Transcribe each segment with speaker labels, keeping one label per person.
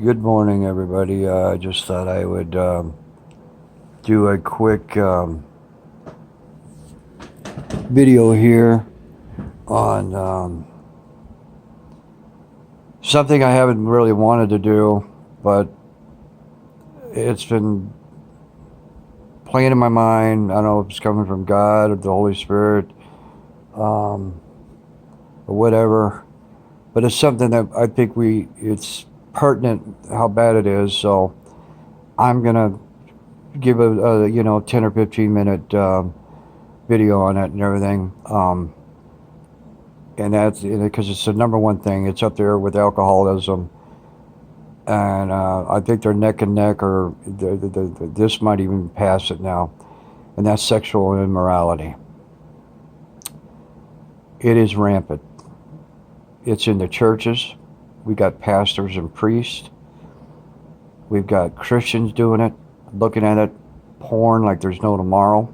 Speaker 1: Good morning, everybody. I just thought I would do a quick video here on something I haven't really wanted to do, but it's been playing in my mind. I don't know if it's coming from God or the Holy Spirit um, or whatever, but it's something that I think it's pertinent how bad it is. So I'm going to give a 10 or 15 minute video on it and everything. And that's because it's the number one thing. It's up there with alcoholism, and I think they're neck and neck, or this might even pass it now. And that's sexual immorality. It is rampant. It's in the churches. We got pastors and priests. We've got Christians doing it, looking at it, porn like there's no tomorrow.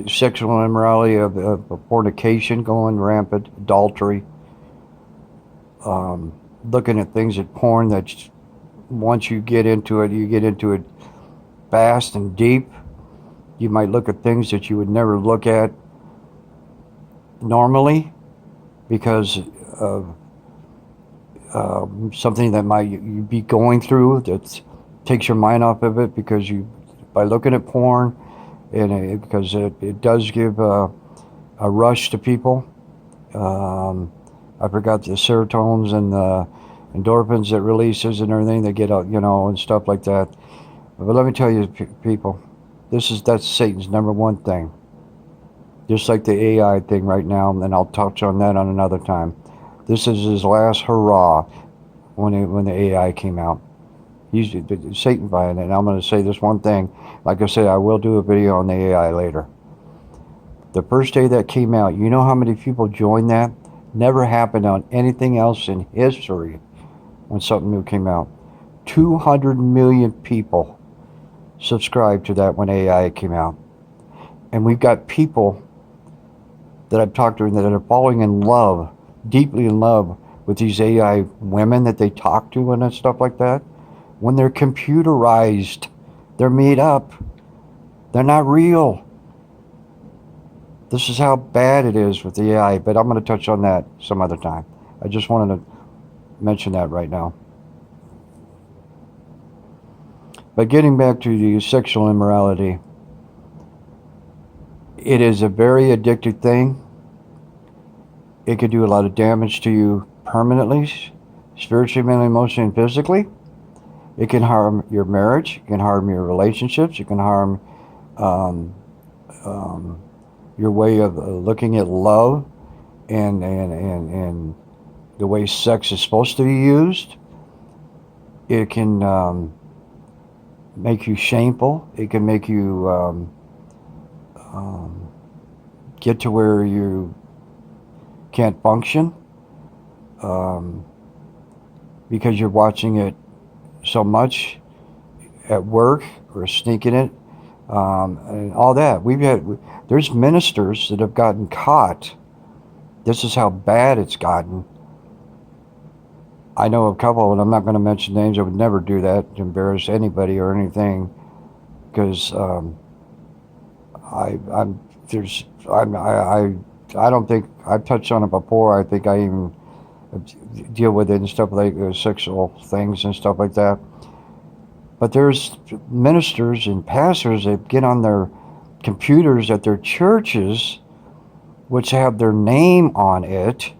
Speaker 1: Sexual immorality of fornication going rampant, adultery, looking at things at porn that once you get into it fast and deep. You might look at things that you would never look at normally because of something that might you be going through that takes your mind off of it because by looking at porn, and because it does give a rush to people. I forgot the serotonins and the endorphins that releases and everything they get out, and stuff like that. But let me tell you, people, that's Satan's number one thing. Just like the AI thing right now, and I'll touch on that on another time. This is his last hurrah when the AI came out. He's Satan buying it. And I'm going to say this one thing. Like I said, I will do a video on the AI later. The first day that came out, you know how many people joined that? Never happened on anything else in history when something new came out. 200 million people subscribed to that when AI came out. And we've got people that I've talked to that are falling in love, deeply in love with these AI women that they talk to and stuff like that. When they're computerized, they're made up. They're not real. This is how bad it is with the AI, but I'm going to touch on that some other time. I just wanted to mention that right now. But getting back to the sexual immorality, it is a very addictive thing. It can do a lot of damage to you permanently, spiritually, mentally, emotionally, and physically. It can harm your marriage. It can harm your relationships. It can harm your way of looking at love and the way sex is supposed to be used. It can make you shameful. It can make you get to where you can't function because you're watching it so much at work or sneaking it and all that. There's ministers that have gotten caught. This is how bad it's gotten. I know a couple, and I'm not going to mention names. I would never do that to embarrass anybody or anything, because I don't think I've touched on it before. I think I even deal with it and stuff like sexual things and stuff like that. But there's ministers and pastors that get on their computers at their churches, which have their name on it,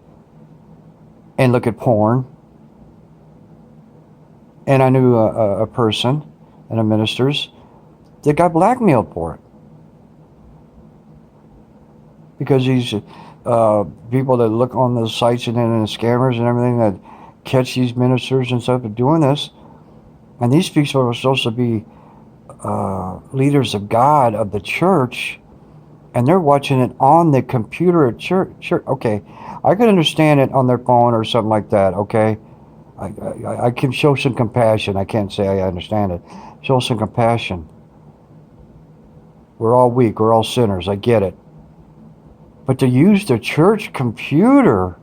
Speaker 1: and look at porn. And I knew a person and a minister's that got blackmailed for it. Because these people that look on the sites and then the scammers and everything that catch these ministers and stuff are doing this. And these people are supposed to be leaders of God, of the church, and they're watching it on the computer at church. Okay, I could understand it on their phone or something like that, okay? I can show some compassion. I can't say I understand it. Show some compassion. We're all weak. We're all sinners. I get it. But to use the church computer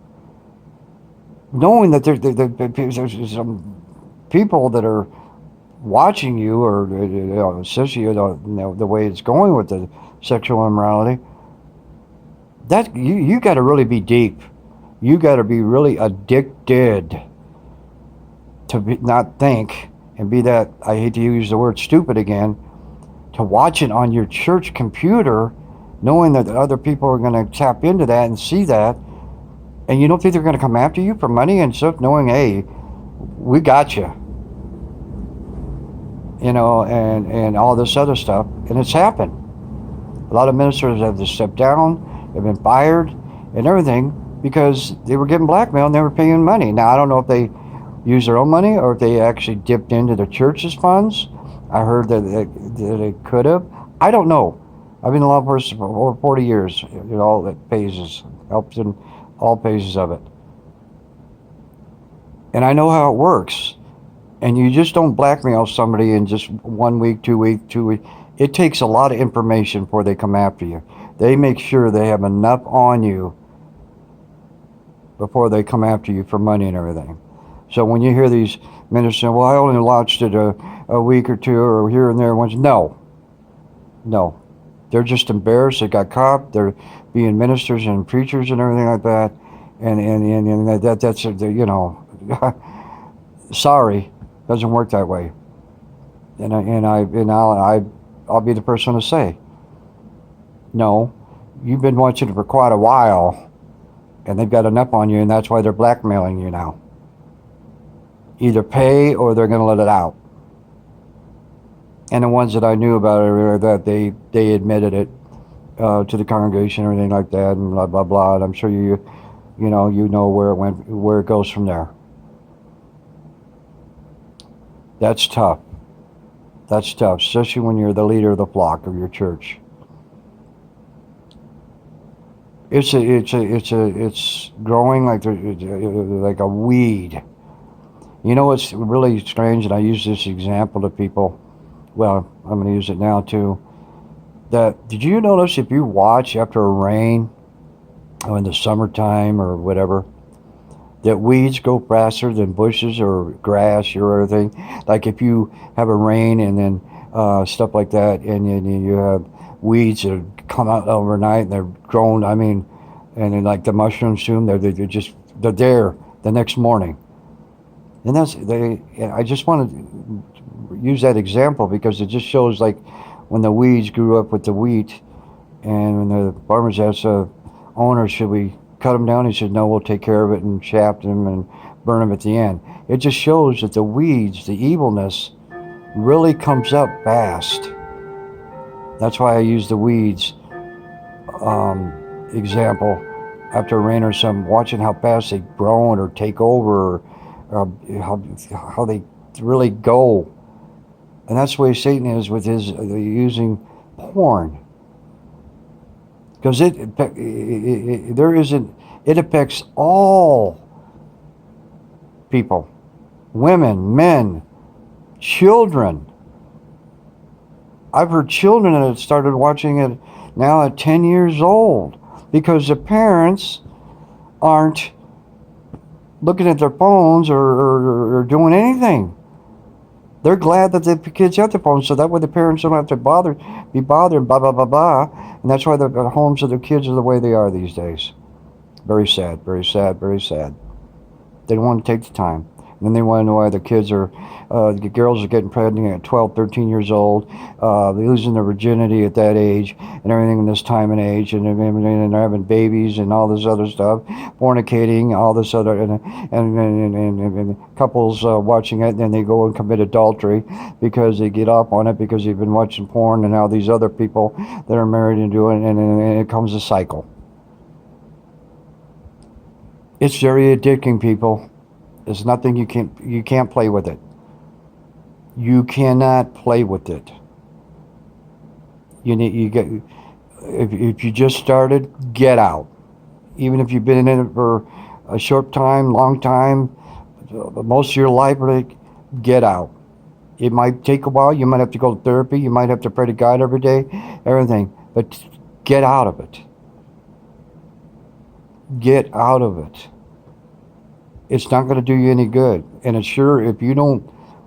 Speaker 1: knowing that there's some people that are watching you, or especially the way it's going with the sexual immorality, that you got to really be deep. You got to be really addicted to not think and be that, I hate to use the word stupid again, to watch it on your church computer, knowing that other people are going to tap into that and see that, and you don't think they're going to come after you for money and stuff, knowing, hey, we got you, and all this other stuff, and it's happened. A lot of ministers have to step down, they've been fired, and everything because they were getting blackmailed and they were paying money. Now I don't know if they used their own money or if they actually dipped into the church's funds. I heard that they could have. I don't know. I've been a law person for over 40 years in all phases, helps in all phases of it. And I know how it works. And you just don't blackmail somebody in just 1 week, 2 weeks, 2 weeks. It takes a lot of information before they come after you. They make sure they have enough on you before they come after you for money and everything. So when you hear these ministers saying, well, I only watched it a week or two or here and there once, no. They're just embarrassed. They got caught. They're being ministers and preachers and everything like that. And that's, sorry, doesn't work that way. I'll be the person to say, no, you've been watching it for quite a while, and they've got enough on you, and that's why they're blackmailing you now. Either pay or they're going to let it out. And the ones that I knew about it, that they admitted it to the congregation, and everything like that, and blah blah blah. And I'm sure you know where it goes from there. That's tough. That's tough, especially when you're the leader of the flock of your church. It's growing like a weed. You know what's really strange, and I use this example to people. Well, I'm going to use it now too. That did you notice if you watch after a rain, or in the summertime or whatever, that weeds go faster than bushes or grass or everything? Like if you have a rain and then stuff like that, and you have weeds that come out overnight and they're grown. I mean, and then like the mushrooms soon, they're there the next morning. And I just want to use that example because it just shows like when the weeds grew up with the wheat, and when the farmers asked the owner, should we cut them down? He said, no, we'll take care of it and shaft them and burn them at the end. It just shows that the weeds, the evilness, really comes up fast. That's why I use the weeds example after rain or something, watching how fast they've grown or take over, or how they really go. And that's the way Satan is with his using porn. Because it affects all people, women, men, children. I've heard children that have started watching it now at 10 years old because the parents aren't looking at their phones or doing anything. They're glad that the kids have their phones, so that way the parents don't have to be bothered, blah, blah, blah, blah. And that's why the homes of their kids are the way they are these days. Very sad, very sad, very sad. They don't want to take the time. And then they want to know why the kids are, the girls are getting pregnant at 12, 13 years old, they're losing their virginity at that age, and everything in this time and age, and they're having babies and all this other stuff, fornicating, all this other, and couples watching it, and then they go and commit adultery because they get off on it because they've been watching porn, and now these other people that are married and doing it, and it comes a cycle. It's very addicting, people. There's nothing you can't play with it. You cannot play with it. If you just started, get out. Even if you've been in it for a short time, long time, most of your life, get out. It might take a while. You might have to go to therapy. You might have to pray to God every day, everything. But get out of it. Get out of it. It's not going to do you any good. And it's sure, if you don't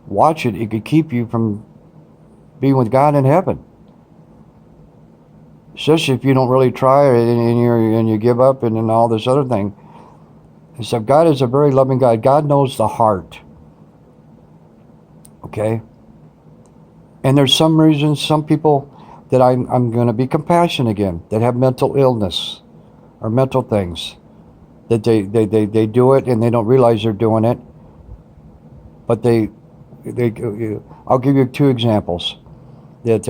Speaker 1: watch it, it could keep you from being with God in heaven. Especially if you don't really try it and you give up and all this other thing. And so God is a very loving God. God knows the heart. Okay? And there's some reasons, some people that I'm going to be compassionate again, that have mental illness or mental things. That they do it and they don't realize they're doing it. But I'll give you 2 examples that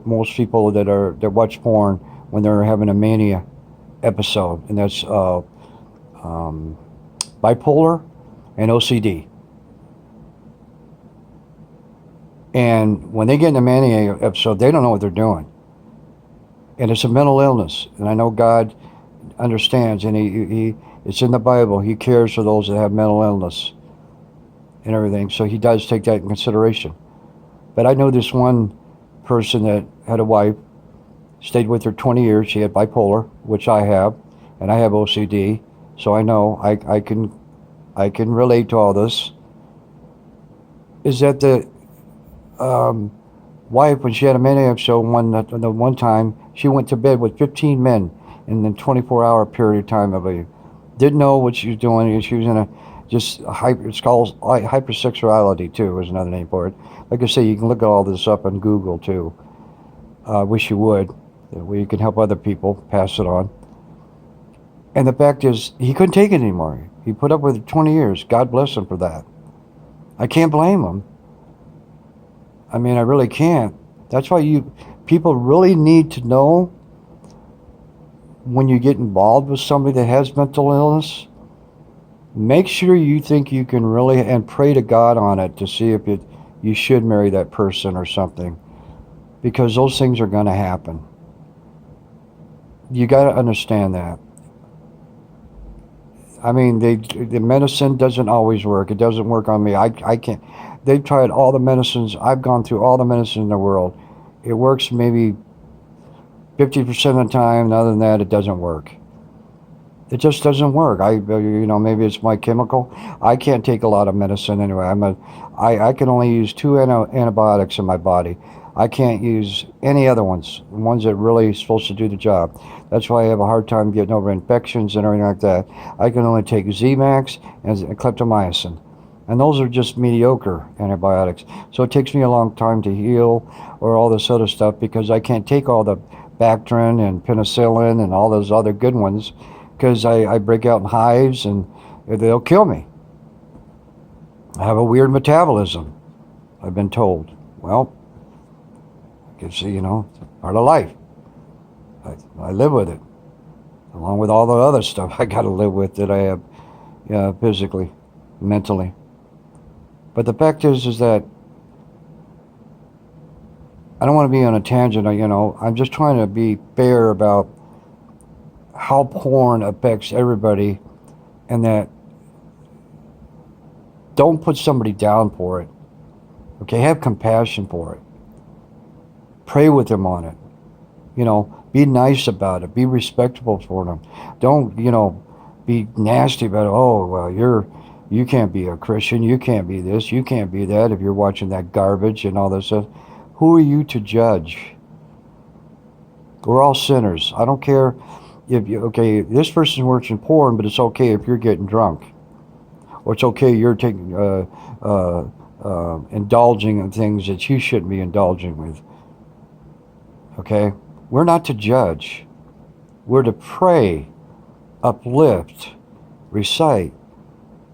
Speaker 1: most people that watch porn when they're having a mania episode, and that's bipolar and OCD. And when they get in a mania episode, they don't know what they're doing, and it's a mental illness. And I know God understands, and he it's in the Bible. He cares for those that have mental illness and everything, so he does take that in consideration. But I know this one person that had a wife, stayed with her 20 years. She had bipolar, which I have, and I have OCD, so I know I can relate to all this. Is that the wife, when she had a mania episode one time, she went to bed with 15 men in the 24-hour period of time. Didn't know what she was doing. She was in a it's called hypersexuality too, is another name for it. Like I say, you can look at all this up on Google too. Wish you would. That way you can help other people pass it on. And the fact is, he couldn't take it anymore. He put up with it 20 years. God bless him for that. I can't blame him. I mean, I really can't. That's why people really need to know when you get involved with somebody that has mental illness. Make sure you think you can really, and pray to God on it to see if you should marry that person or something, because those things are going to happen. You got to understand that. I mean, the medicine doesn't always work. It doesn't work on me. I can't. They've tried all the medicines. I've gone through all the medicine in the world. It works maybe 50% of the time. And other than that, it doesn't work. It just doesn't work. Maybe it's my chemical. I can't take a lot of medicine anyway. I can only use 2 antibiotics in my body. I can't use any other ones that really supposed to do the job. That's why I have a hard time getting over infections and everything like that. I can only take Z-Max and Cliptomycin, and those are just mediocre antibiotics. So it takes me a long time to heal, or all this other stuff, because I can't take all the Bactrim and penicillin and all those other good ones, because I break out in hives and they'll kill me. I have a weird metabolism, I've been told. Well, I guess, it's part of life. I live with it, along with all the other stuff I got to live with that I have, physically, mentally. But the fact is that I don't want to be on a tangent. I'm just trying to be fair about how porn affects everybody, and that don't put somebody down for it. Okay, have compassion for it. Pray with them on it. Be nice about it. Be respectful for them. Don't, be nasty about it. Oh, well, you can't be a Christian. You can't be this. You can't be that if you're watching that garbage and all this stuff. Who are you to judge? We're all sinners. I don't care this person's watching porn, but it's okay if you're getting drunk, or it's okay you're taking indulging in things that you shouldn't be indulging with. Okay, we're not to judge. We're to pray, uplift, recite,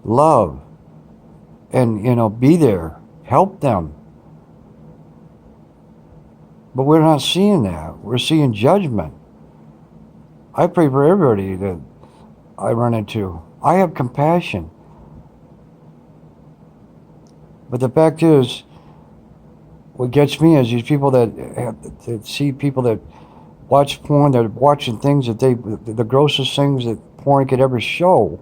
Speaker 1: love, and be there, help them. But we're not seeing that. We're seeing judgment. I pray for everybody that I run into. I have compassion. But the fact is, what gets me is these people that see people that watch porn, they're watching things the grossest things that porn could ever show.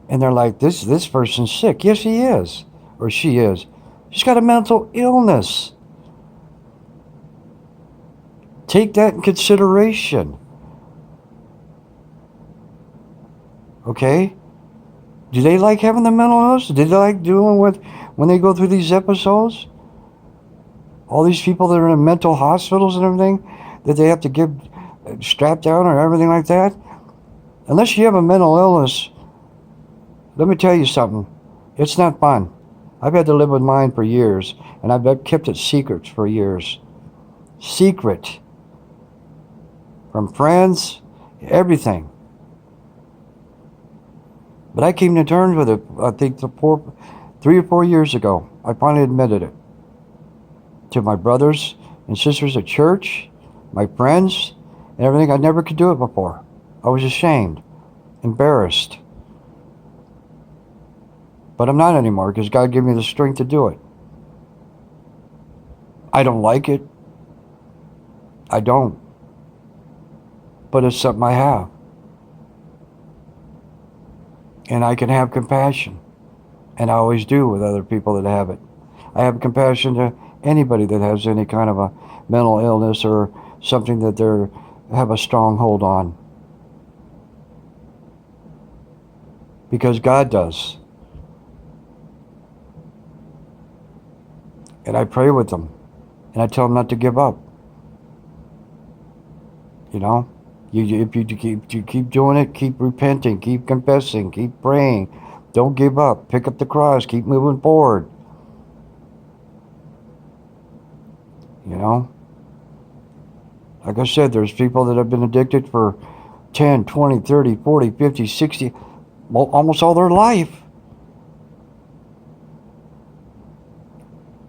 Speaker 1: And they're like, this person's sick. Yes, he is. Or she is. She's got a mental illness. Take that in consideration. Okay? Do they like having the mental illness? Do they like doing what when they go through these episodes? All these people that are in mental hospitals and everything that they have to get strapped down or everything like that. Unless you have a mental illness, let me tell you something. It's not fun. I've had to live with mine for years, and I've kept it secret for years. Secret. From friends, everything. But I came to terms with it, I think, 3 or 4 years ago. I finally admitted it. To my brothers and sisters at church, my friends, and everything. I never could do it before. I was ashamed, embarrassed. But I'm not anymore because God gave me the strength to do it. I don't like it. I don't. But it's something I have. And I can have compassion. And I always do with other people that have it. I have compassion to anybody that has any kind of a mental illness or something that they have a strong hold on. Because God does. And I pray with them. And I tell them not to give up. You know? If you keep doing it, keep repenting, keep confessing, keep praying. Don't give up. Pick up the cross. Keep moving forward. You know? Like I said, there's people that have been addicted for 10, 20, 30, 40, 50, 60, almost all their life.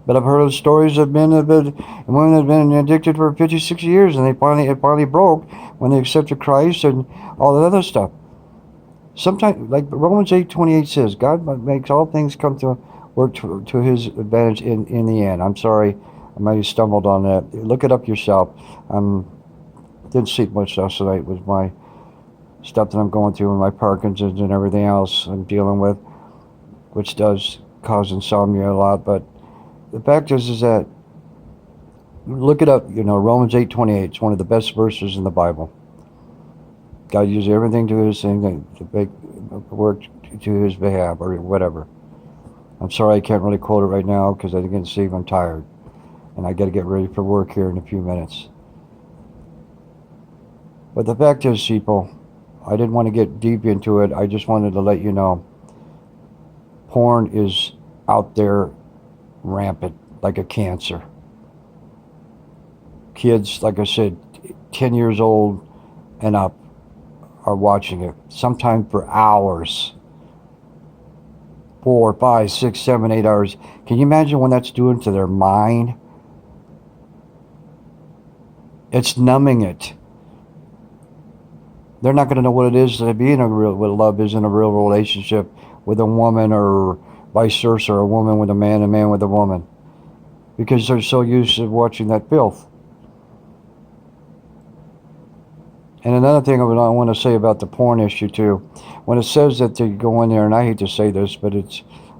Speaker 1: But I've heard of stories of men and women that have been addicted for 50, 60 years, and it finally broke when they accepted Christ and all that other stuff. Sometimes, like Romans 8:28 says, God makes all things come to work to His advantage in the end. I'm sorry, I might have stumbled on that. Look it up yourself. Didn't sleep much last night with my stuff that I'm going through and my Parkinson's and everything else I'm dealing with, which does cause insomnia a lot. But the fact is that, look it up, Romans 8:28. It's one of the best verses in the Bible. God uses everything to His thing to make work to His behalf or whatever. I'm sorry I can't really quote it right now because I can see I'm tired. And I got to get ready for work here in a few minutes. But the fact is, people, I didn't want to get deep into it. I just wanted to let you know porn is out there rampant like a cancer. Kids, like I said, 10 years old and up are watching it, sometimes for hours. 4, 5, 6, 7, 8 hours. Can you imagine what that's doing to their mind? It's numbing it. They're not going to know what it is to be what love is in a real relationship with a woman, or vice versa, or a woman with a man with a woman, because they're so used to watching that filth. And another thing I want to say about the porn issue too, when it says that they go in there, and I hate to say this, but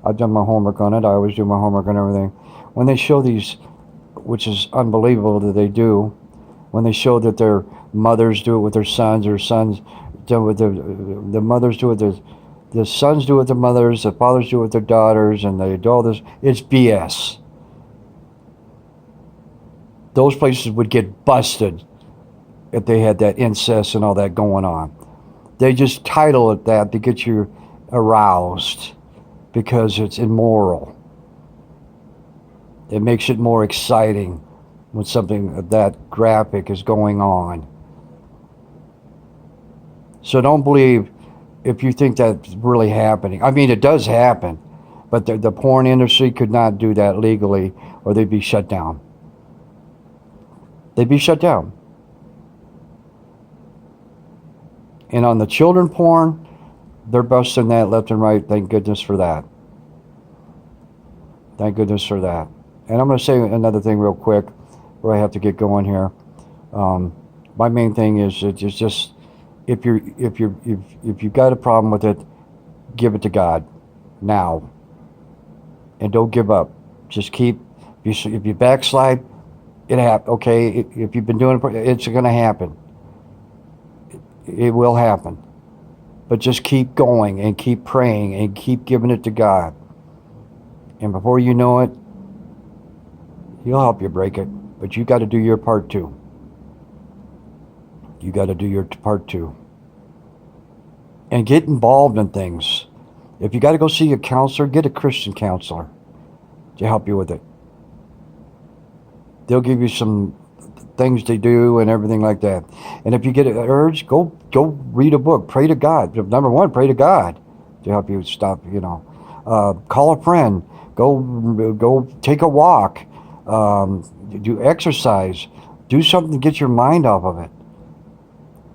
Speaker 1: I've done my homework on it. I always do my homework on everything. When they show these, which is unbelievable that they do, when they show that their mothers do it with their sons, or sons do it with the mothers do it with the sons do it with their mothers, the fathers do it with their daughters, and they do all this. It's BS. Those places would get busted if they had that incest and all that going on. They just title it that to get you aroused because it's immoral. It makes it more exciting when something that graphic is going on. So don't believe if you think that's really happening. I mean, it does happen, but the porn industry could not do that legally, or they'd be shut down. They'd be shut down. And on the children porn, they're busting that left and right. Thank goodness for that. Thank goodness for that. And I'm going to say another thing real quick, where I have to get going here. My main thing is just if you've got a problem with it, give it to God now, and don't give up. Just keep. If you backslide, it happen. Okay, if you've been doing it, it's going to happen. It will happen. But just keep going and keep praying and keep giving it to God. And before you know it, He'll help you break it. But you got to do your part too. You got to do your part too. And get involved in things. If you got to go see a counselor, get a Christian counselor to help you with it. They'll give you some things to do and everything like that. And if you get an urge, go read a book. Pray to God. Number one, pray to God to help you stop. Call a friend. Go take a walk. Do exercise. Do something to get your mind off of it.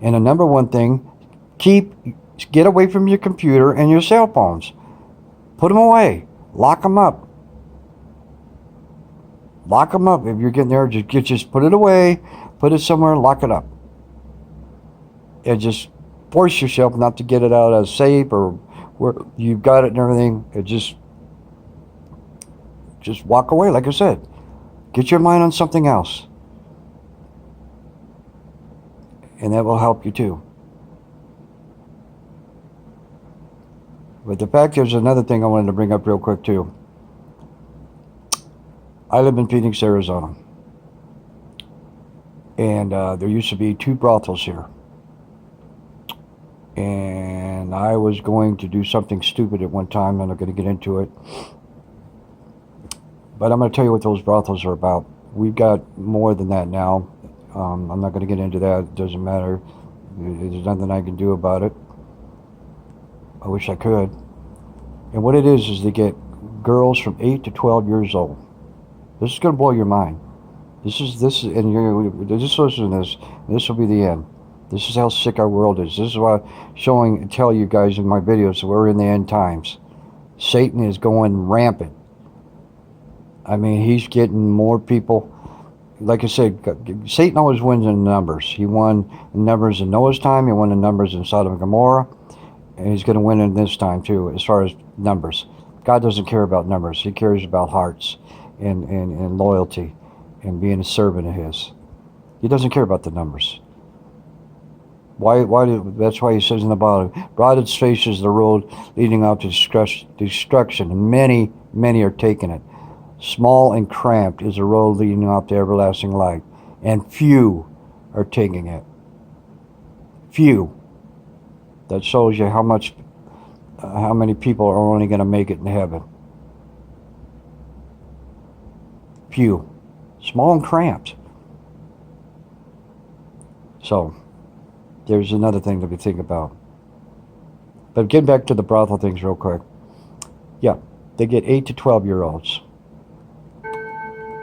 Speaker 1: And the number one thing, get away from your computer and your cell phones. Put them away. Lock them up. Lock them up. If you're getting there, just put it away. Put it somewhere and lock it up. And just force yourself not to get it out of safe or where you've got it and everything. It just walk away, like I said. Get your mind on something else. And that will help you too. But the fact there's another thing I wanted to bring up real quick too. I live in Phoenix, Arizona. And there used to be 2 brothels here. And I was going to do something stupid at one time. I'm not going to get into it. But I'm going to tell you what those brothels are about. We've got more than that now. I'm not going to get into that. It doesn't matter. There's nothing I can do about it. I wish I could. And what it is they get girls from 8 to 12 years old. This is going to blow your mind. This is, and you're just listen to this. This will be the end. This is how sick our world is. This is why I'm tell you guys in my videos that we're in the end times. Satan is going rampant. I mean, he's getting more people. Like I said, Satan always wins in numbers. He won in numbers in Noah's time. He won in numbers in Sodom and Gomorrah. And he's going to win in this time too, as far as numbers. God doesn't care about numbers. He cares about hearts and loyalty and being a servant of His. He doesn't care about the numbers. That's why He says in the Bible, broad and spacious is the road leading out to destruction, and many are taking it. Small and cramped is the road leading out to everlasting life, and few are taking it. Few. That shows you how many people are only going to make it in heaven. Few. Small and cramped. So, there's another thing to think about. But getting back to the brothel things real quick. Yeah, they get 8 to 12-year-olds.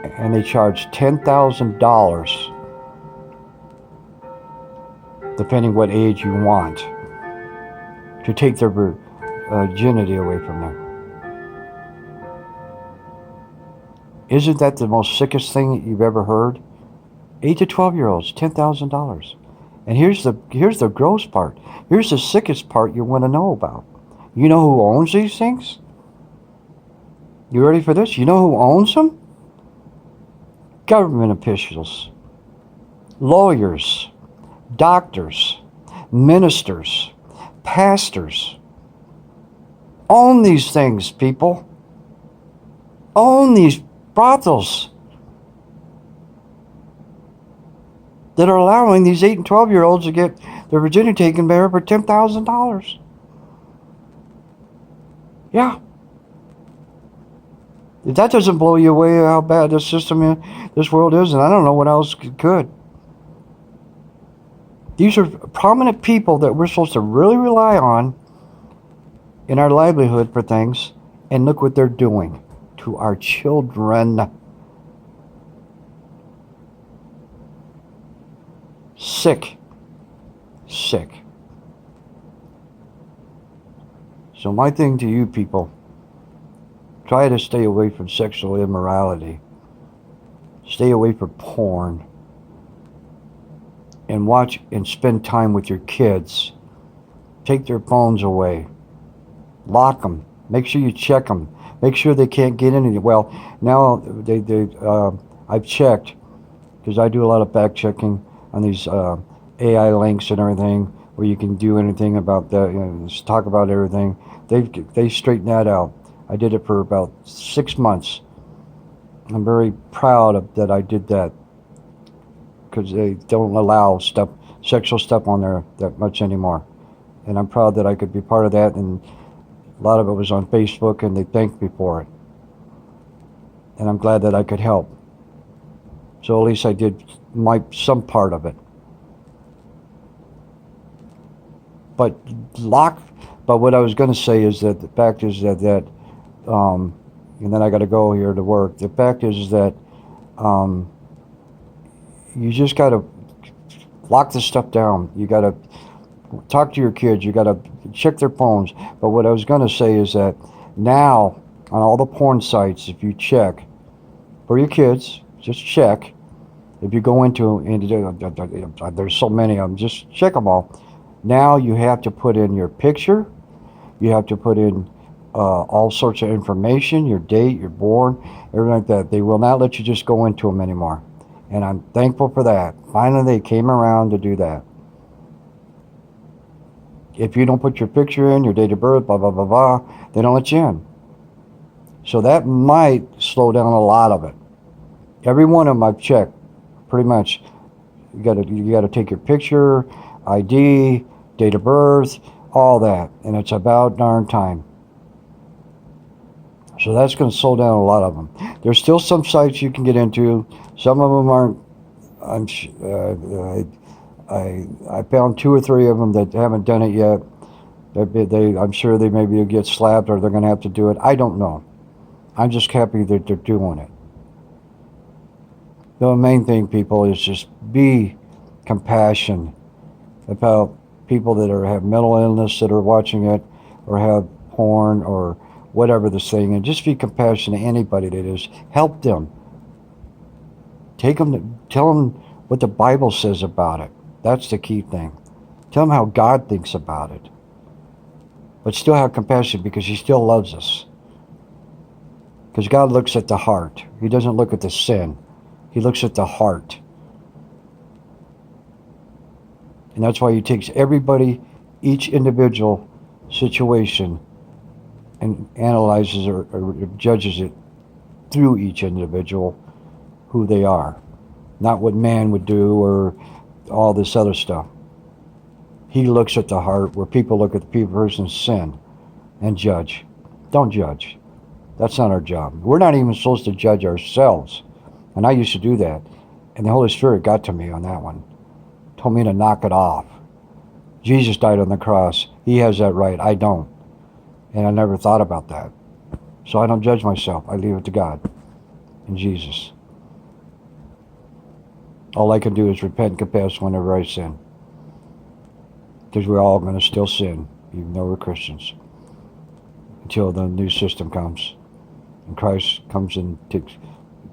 Speaker 1: And they charge $10,000, depending what age you want, to take their virginity away from them. Isn't that the most sickest thing you've ever heard? 8 to 12-year-olds, $10,000. And here's the gross part. Here's the sickest part you want to know about. You know who owns these things? You ready for this? You know who owns them? Government officials, lawyers, doctors, ministers, pastors. Own these things, people. Own these brothels that are allowing these 8 and 12-year-olds to get their virginity taken there for $10,000. Yeah. If that doesn't blow you away how bad this system, this world is, and I don't know what else could. These are prominent people that we're supposed to really rely on in our livelihood for things, and look what they're doing to our children. Sick. So my thing to you people, try to stay away from sexual immorality. Stay away from porn. And watch and spend time with your kids. Take their phones away. Lock them. Make sure you check them. Make sure they can't get in. Well, now I've checked, because I do a lot of fact checking on these AI links and everything. where you can do anything about that. Just talk about everything. They straightened that out. I did it for about 6 months. I'm very proud of that I did that because they don't allow sexual stuff on there that much anymore. And I'm proud that I could be part of that. And a lot of it was on Facebook, and they thanked me for it. And I'm glad that I could help. So at least I did some part of it. But what I was going to say is that the fact is that and then I got to go here to work. The fact is that you just got to lock this stuff down. You got to talk to your kids. You got to check their phones. But what I was going to say is that now on all the porn sites, if you check for your kids, just check. If you go into, and there's so many of them, just check them all. Now you have to put in your picture. You have to put in all sorts of information, your date, your born, everything like that. They will not let you just go into them anymore. And I'm thankful for that. Finally, they came around to do that. If you don't put your picture in, your date of birth, blah, blah, blah, blah, they don't let you in. So that might slow down a lot of it. Every one of them I've checked, pretty much. You got to take your picture, ID, date of birth, all that, and it's about darn time. So that's going to slow down a lot of them. There's still some sites you can get into. Some of them aren't. I found 2 or 3 of them that haven't done it yet. I'm sure they maybe will get slapped or they're going to have to do it. I don't know. I'm just happy that they're doing it. The main thing, people, is just be compassionate about people that have mental illness that are watching it or have porn or whatever this thing, and just be compassionate to anybody that is. Help them. Tell them what the Bible says about it. That's the key thing. Tell them how God thinks about it. But still have compassion because He still loves us. Because God looks at the heart. He doesn't look at the sin. He looks at the heart. And that's why He takes everybody, each individual situation, and analyzes or judges it through each individual, who they are. Not what man would do or all this other stuff. He looks at the heart, where people look at the person's sin and judge. Don't judge. That's not our job. We're not even supposed to judge ourselves. And I used to do that. And the Holy Spirit got to me on that one. Told me to knock it off. Jesus died on the cross. He has that right. I don't. And I never thought about that. So I don't judge myself. I leave it to God and Jesus. All I can do is repent and confess whenever I sin. Because we're all going to still sin, even though we're Christians. Until the new system comes. And Christ comes and takes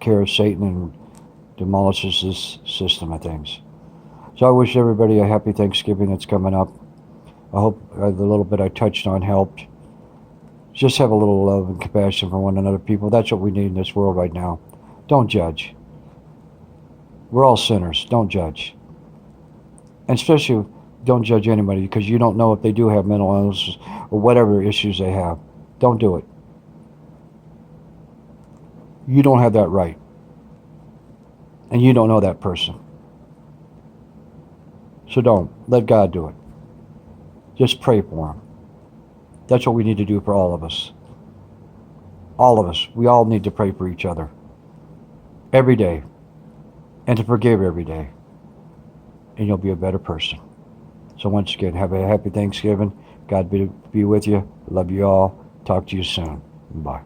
Speaker 1: care of Satan and demolishes this system of things. So I wish everybody a happy Thanksgiving that's coming up. I hope the little bit I touched on helped. Just have a little love and compassion for one another, people. That's what we need in this world right now. Don't judge. We're all sinners. Don't judge. And especially, don't judge anybody, because you don't know if they do have mental illness or whatever issues they have. Don't do it. You don't have that right. And you don't know that person. So don't. Let God do it. Just pray for them. That's what we need to do for all of us. All of us. We all need to pray for each other. Every day. And to forgive every day. And you'll be a better person. So once again, have a happy Thanksgiving. God be with you. Love you all. Talk to you soon. Bye.